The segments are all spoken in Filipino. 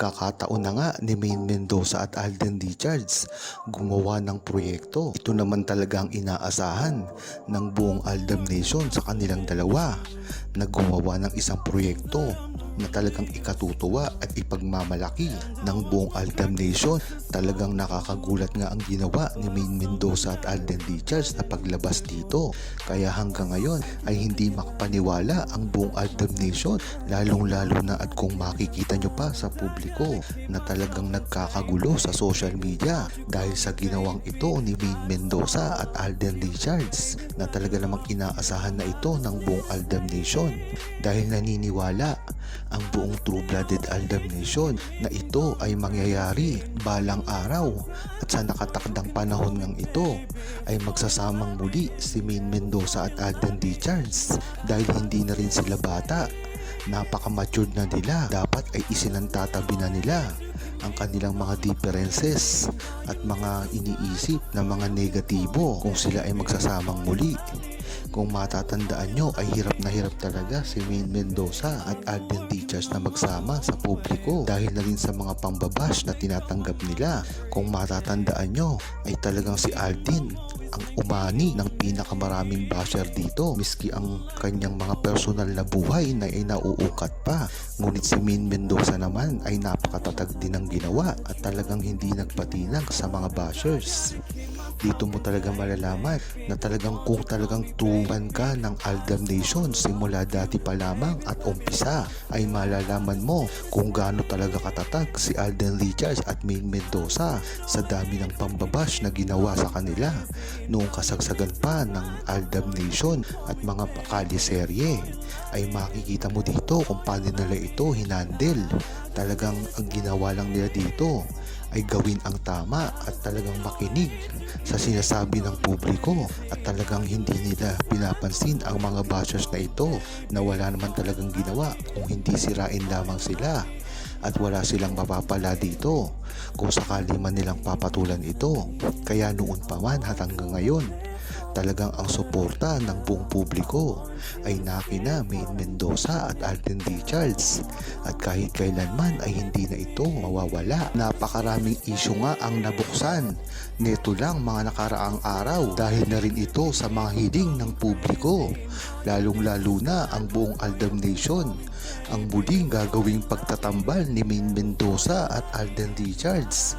pagkakataon na nga ni Maine Mendoza at Alden Richards gumawa ng proyekto. Ito naman talaga ang inaasahan ng buong Aldab Nation sa kanilang dalawa na gumawa ng isang proyekto na talagang ikatutuwa at ipagmamalaki ng buong Aldab Nation. Talagang nakakagulat nga ang ginawa ni Maine Mendoza at Alden Richards na paglabas dito. Kaya hanggang ngayon ay hindi makapaniwala ang buong Aldab Nation, lalong-lalo na at kung makikita nyo pa sa publiko na talagang nagkakagulo sa social media dahil sa ginawang ito ni Maine Mendoza at Alden Richards na talaga namang inaasahan na ito ng buong Aldab Nation dahil naniniwala ang buong True-Blooded Aldab Nation na ito ay mangyayari balang araw at sa nakatakdang panahon ng ito ay magsasamang muli si Maine Mendoza at Alden Richards dahil hindi na rin sila bata. Napaka-matured na nila, dapat ay isinantatabi na nila ang kanilang mga differences at mga iniisip na mga negatibo kung sila ay magsasamang muli. Kung matatandaan nyo ay hirap na hirap talaga si Maine Mendoza at Alden Richards na magsama sa publiko dahil na rin sa mga pambabash na tinatanggap nila. Kung matatandaan nyo ay talagang si Alden ang umani ng pinakamaraming basher dito, miski ang kanyang mga personal na buhay na ay nauukat pa. Ngunit si Maine Mendoza naman ay napakatatag din ang ginawa at talagang hindi nagpatinag sa mga bashers. Dito mo talaga malalaman na talagang kung talagang true fan ka ng Aldab Nation simula dati pa lamang at umpisa ay malalaman mo kung gaano talaga katatag si Alden Richards at Maine Mendoza sa dami ng pambabash na ginawa sa kanila noong kasagsagan pa ng Aldab Nation at mga pakaliserye. Ay makikita mo dito kung paano nila ito hinandle. Talagang ang ginawa lang nila dito ay gawin ang tama at talagang makinig sa sinasabi ng publiko at talagang hindi nila pinapansin ang mga bashers na ito na wala naman talagang ginawa kung hindi sirain lamang sila at wala silang mapapala dito kung sakali man nilang papatulan ito. Kaya noon pa man at hanggang ngayon talagang ang suporta ng buong publiko ay nakina Maine Mendoza at Alden Richards at kahit kailanman ay hindi na ito mawawala. Napakaraming isyu nga ang nabuksan neto lang mga nakaraang araw dahil na rin ito sa mga hiling ng publiko, lalong-lalo na ang buong Aldab Nation ang muling gagawing pagtatambal ni Maine Mendoza at Alden Richards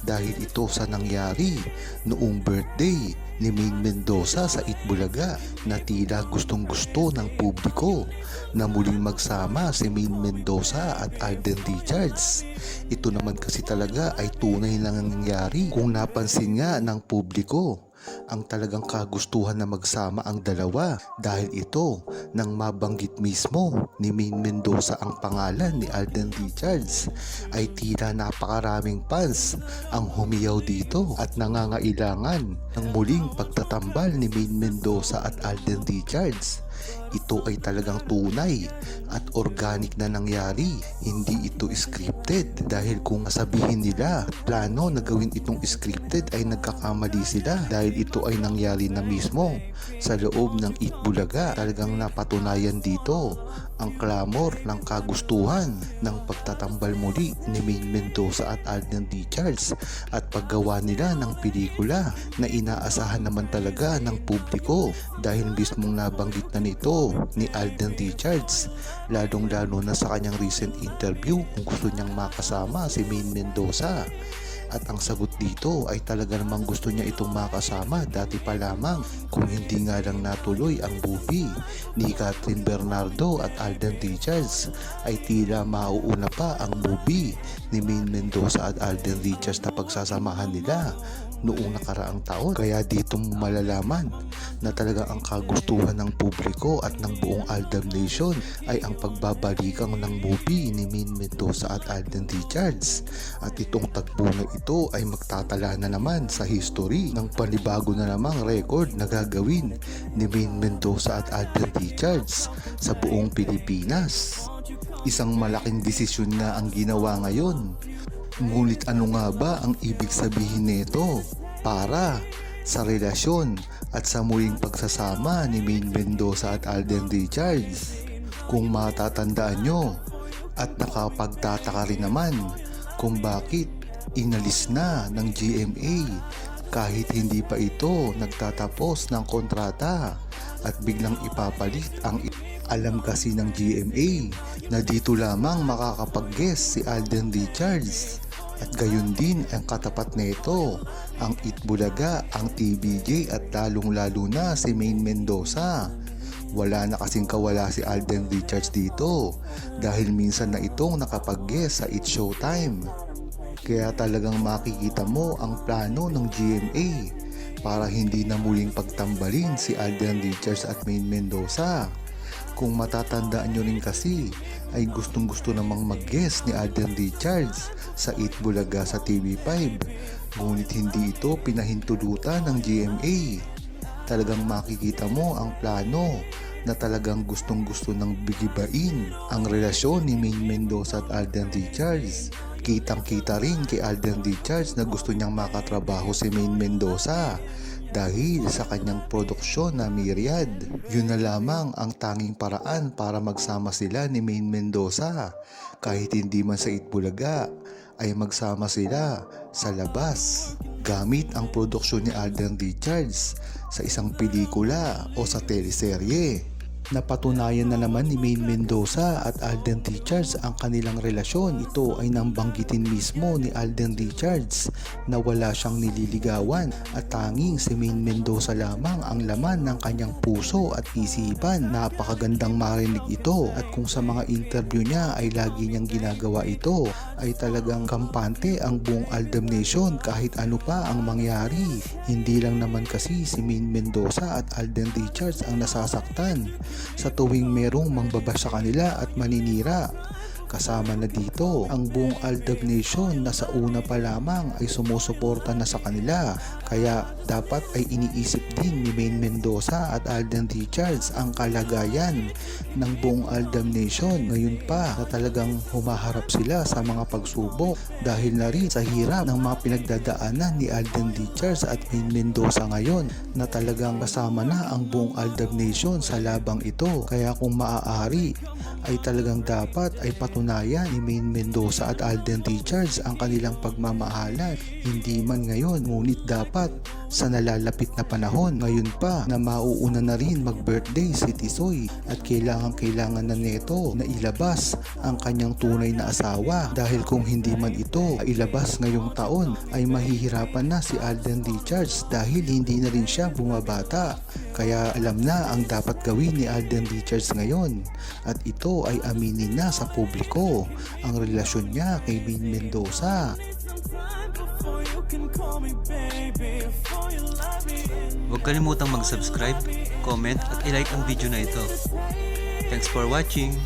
dahil ito sa nangyari noong birthday ni Maine Mendoza sa Itbulaga na tila gustong-gusto ng publiko na muling magsama si Maine Mendoza at Alden Richards. Ito naman kasi talaga ay tunay na nangyari kung napansin nga ng publiko ang talagang kagustuhan na magsama ang dalawa dahil ito nang mabanggit mismo ni Maine Mendoza ang pangalan ni Alden Richards ay tila napakaraming fans ang humiyaw dito at nangangailangan ng muling pagtatambal ni Maine Mendoza at Alden Richards. Ito ay talagang tunay at organic na nangyari, hindi ito scripted dahil kung sabihin nila plano na gawin itong scripted ay nagkakamali sila dahil ito ay nangyari na mismo sa loob ng Itbulaga. Talagang napatunayan dito ang clamor ng kagustuhan ng pagtatambal muli ni Maine Mendoza at Alden Richards at paggawa nila ng pelikula na inaasahan naman talaga ng publiko dahil mismong nabanggit na nito ni Alden Richards lalong-lalo na sa kanyang recent interview kung gusto niyang makasama si Maine Mendoza. At ang sagot dito ay talaga namang gusto niya itong makasama dati pa lamang kung hindi nga lang natuloy ang movie ni Catherine Bernardo at Alden Richards ay tila mauuna pa ang movie ni Maine Mendoza at Alden Richards na pagsasamahan nila noong nakaraang taon. Kaya dito mo malalaman na talaga ang kagustuhan ng publiko at ng buong Aldab Nation ay ang pagbabalikang ng movie ni Maine Mendoza at Alden Richards at itong tagpo na ito ay magtatala na naman sa history ng panibago na namang record na gagawin ni Maine Mendoza at Alden Richards sa buong Pilipinas. Isang malaking desisyon na ang ginawa ngayon. Ngunit ano nga ba ang ibig sabihin nito para sa relasyon at sa muling pagsasama ni Maine Mendoza at Alden Richards? Kung matatandaan nyo at nakapagtataka rin naman kung bakit inalis na ng GMA kahit hindi pa ito nagtatapos ng kontrata at biglang ipapalit ang alam kasi ng GMA na dito lamang makakapag-guest si Alden Richards at gayon din ang katapat nito ang Itbulaga, ang TVJ at lalong-lalo na si Maine Mendoza. Wala na kasing kawala si Alden Richards dito dahil minsan na itong nakapag-guest sa It's Showtime. Kaya talagang makikita mo ang plano ng GMA para hindi na muling pagtambalin si Alden Richards at Maine Mendoza. Kung matatandaan nyo rin kasi ay gustong-gusto namang mag-guest ni Alden Richards sa Itbulaga sa TV5 ngunit hindi ito pinahintulutan ng GMA. Talagang makikita mo ang plano na talagang gustong-gusto ng bigibain ang relasyon ni Maine Mendoza at Alden Richards. Kitang-kita rin kay Alden Richards na gusto niyang makatrabaho si Maine Mendoza dahil sa kanyang produksyon na Myriad. Yun na lamang ang tanging paraan para magsama sila ni Maine Mendoza. Kahit hindi man sa Itbulaga ay magsama sila sa labas gamit ang produksyon ni Alden Richards sa isang pelikula o sa teleserye. Napatunayan na naman ni Maine Mendoza at Alden Richards ang kanilang relasyon. Ito ay nambanggitin mismo ni Alden Richards na wala siyang nililigawan at tanging si Maine Mendoza lamang ang laman ng kanyang puso at isipan. Napakagandang marinig ito at kung sa mga interview niya ay lagi niyang ginagawa ito ay talagang kampante ang buong Aldab Nation kahit ano pa ang mangyari. Hindi lang naman kasi si Maine Mendoza at Alden Richards ang nasasaktan sa tuwing merong mangbabash sa kanila at maninira. Kasama na dito ang buong Aldab Nation na sa una pa lamang ay sumusuporta na sa kanila. Kaya dapat ay iniisip din ni Maine Mendoza at Alden Richards ang kalagayan ng buong Aldab Nation. Ngayon pa na talagang humaharap sila sa mga pagsubok dahil na rin sa hirap ng mga pinagdadaanan ni Alden Richards at Maine Mendoza ngayon na talagang kasama na ang buong Aldab Nation sa labang ito. Kaya kung maaari ay talagang dapat ay patunayan ni Maine Mendoza at Alden Richards ang kanilang pagmamahalan. Hindi man ngayon, ngunit dapat sa nalalapit na panahon. Ngayon pa na mauuna na rin mag-birthday si Tisoy at kailangan na neto na ilabas ang kanyang tunay na asawa dahil kung hindi man ito ilabas ngayong taon ay mahihirapan na si Alden Richards dahil hindi na rin siya bumabata. Kaya alam na ang dapat gawin ni Alden Richards ngayon at ito ay aminin na sa publiko ang relasyon niya kay Maine Mendoza. Huwag kalimutang mag-subscribe, comment at i-like ang video na ito. Thanks for watching!